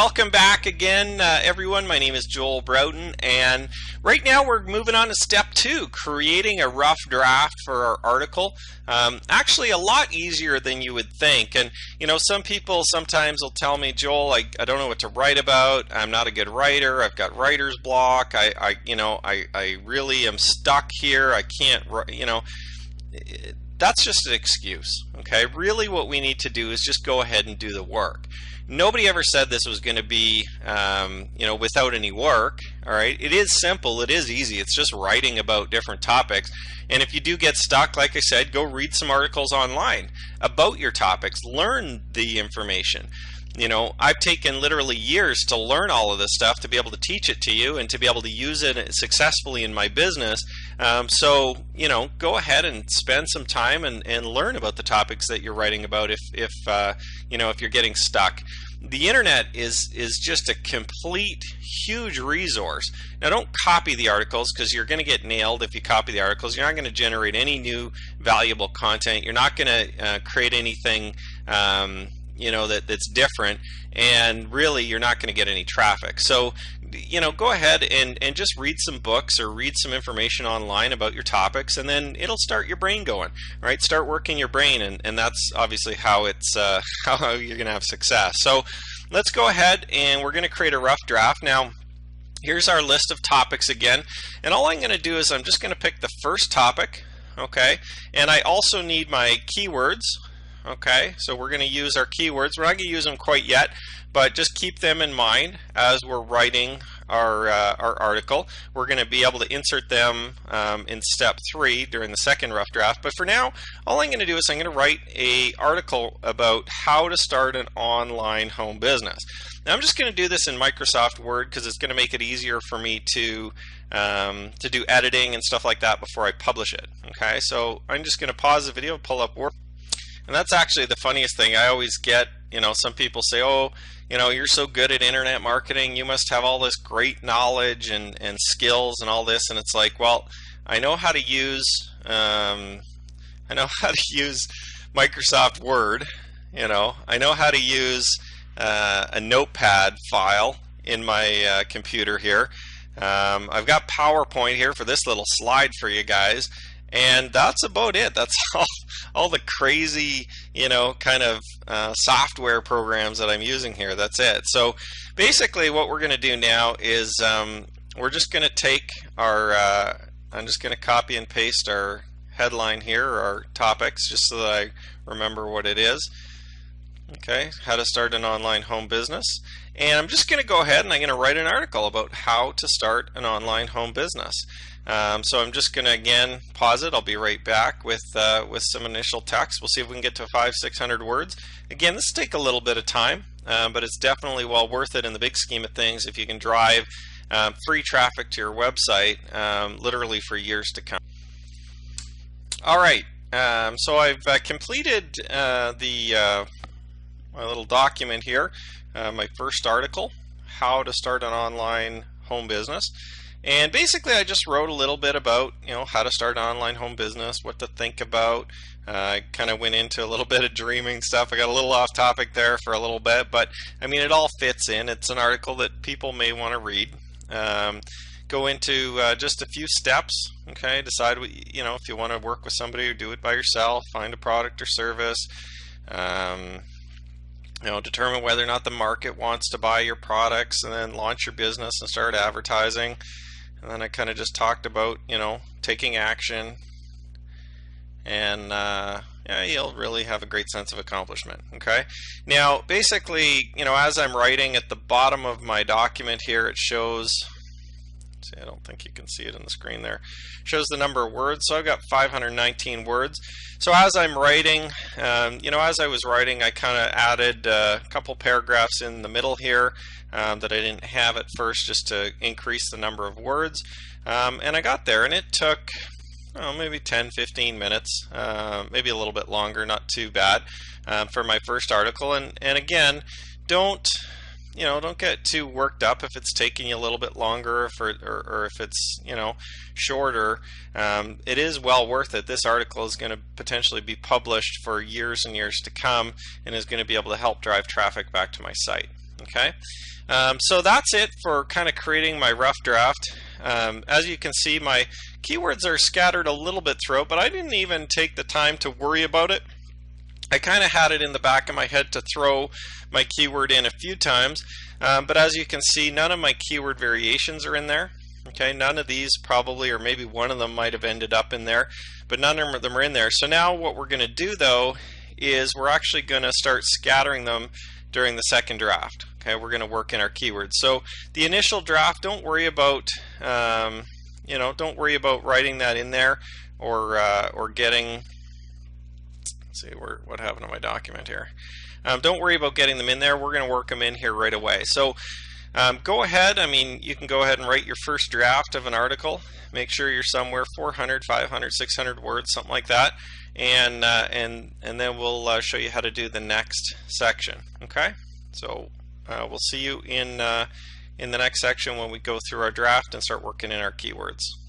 welcome back again, everyone. My name is Joel Broughton, and right now we're moving on to step 2, creating a rough draft for our article. Actually, a lot easier than you would think. And you know, some people sometimes will tell me, Joel, I don't know what to write about. I'm not a good writer. I've got writer's block. I really am stuck here. I can't, that's just an excuse. Okay, really, what we need to do is just go ahead and do the work. Nobody ever said this was going to be, without any work. All right, it is simple, it is easy. It's just writing about different topics. And if you do get stuck, like I said, go read some articles online about your topics. Learn the information. You know, I've taken literally years to learn all of this stuff, to be able to teach it to you and to be able to use it successfully in my business. So, you know, go ahead and spend some time and learn about the topics that you're writing about if you're getting stuck. The internet is just a complete huge resource. Now, don't copy the articles, because you're going to get nailed if you copy the articles. You're not going to generate any new valuable content. You're not going to create anything that's different, and really you're not going to get any traffic. So, you know, go ahead and just read some books or read some information online about your topics, and then it'll start your brain going, right? Start working your brain, and that's obviously how it's how you're going to have success. So let's go ahead and we're going to create a rough draft. Now, here's our list of topics again, and all I'm going to do is I'm just going to pick the first topic, okay? And I also need my keywords. Okay, so we're going to use our keywords. We're not going to use them quite yet, but just keep them in mind as we're writing our article. We're going to be able to insert them in step 3 during the second rough draft. But for now, all I'm going to do is I'm going to write an article about how to start an online home business. Now, I'm just going to do this in Microsoft Word because it's going to make it easier for me to do editing and stuff like that before I publish it. Okay, so I'm just going to pause the video, pull up Word. And that's actually the funniest thing. I always get, some people say, oh, you're so good at internet marketing, you must have all this great knowledge and skills and all this. And it's like, well, I know how to use Microsoft Word. I know how to use a notepad file in my computer here. I've got PowerPoint here for this little slide for you guys. And that's about it. That's all the crazy, software programs that I'm using here. That's it. So basically what we're going to do now is we're just going to take our, I'm just going to copy and paste our headline here, or our topics, just so that I remember what it is. Okay, how to start an online home business. And I'm just going to go ahead and I'm going to write an article about how to start an online home business. So I'm just going to again pause it. I'll be right back with some initial text. We'll see if we can get to 500-600 words. Again, this will take a little bit of time, but it's definitely well worth it in the big scheme of things if you can drive free traffic to your website literally for years to come. All right, so I've completed my little document here, my first article, how to start an online home business. And basically I just wrote a little bit about, how to start an online home business, what to think about. I kind of went into a little bit of dreaming stuff. I got a little off topic there for a little bit, but I mean, it all fits in. It's an article that people may want to read. Go into just a few steps, okay? Decide what, if you want to work with somebody or do it by yourself, find a product or service. Determine whether or not the market wants to buy your products, and then launch your business and start advertising. And then I kind of just talked about, taking action, and you'll really have a great sense of accomplishment. Okay. Now, basically, as I'm writing at the bottom of my document here, it shows. See, I don't think you can see it on the screen there. It shows the number of words. So I've got 519 words. So as I'm writing, as I was writing, I kind of added a couple paragraphs in the middle here that I didn't have at first, just to increase the number of words. And I got there, and it took maybe 10-15 minutes, maybe a little bit longer, not too bad, for my first article. And again, don't get too worked up if it's taking you a little bit longer, or if it's shorter. It is well worth it. This article is going to potentially be published for years and years to come, and is going to be able to help drive traffic back to my site. Okay, so that's it for kind of creating my rough draft. As you can see, my keywords are scattered a little bit throughout, but I didn't even take the time to worry about it. I kind of had it in the back of my head to throw my keyword in a few times, but as you can see, none of my keyword variations are in there. Okay, none of these probably, or maybe one of them might have ended up in there, but none of them are in there. So now what we're going to do though is we're actually going to start scattering them during the second draft. Okay, we're going to work in our keywords. So the initial draft, don't worry about don't worry about writing that in there or getting. Let's see what happened to my document here. Don't worry about getting them in there. We're going to work them in here right away. So go ahead. I mean, you can go ahead and write your first draft of an article. Make sure you're somewhere 400, 500, 600 words, something like that, and then we'll show you how to do the next section. Okay, so we'll see you in the next section when we go through our draft and start working in our keywords.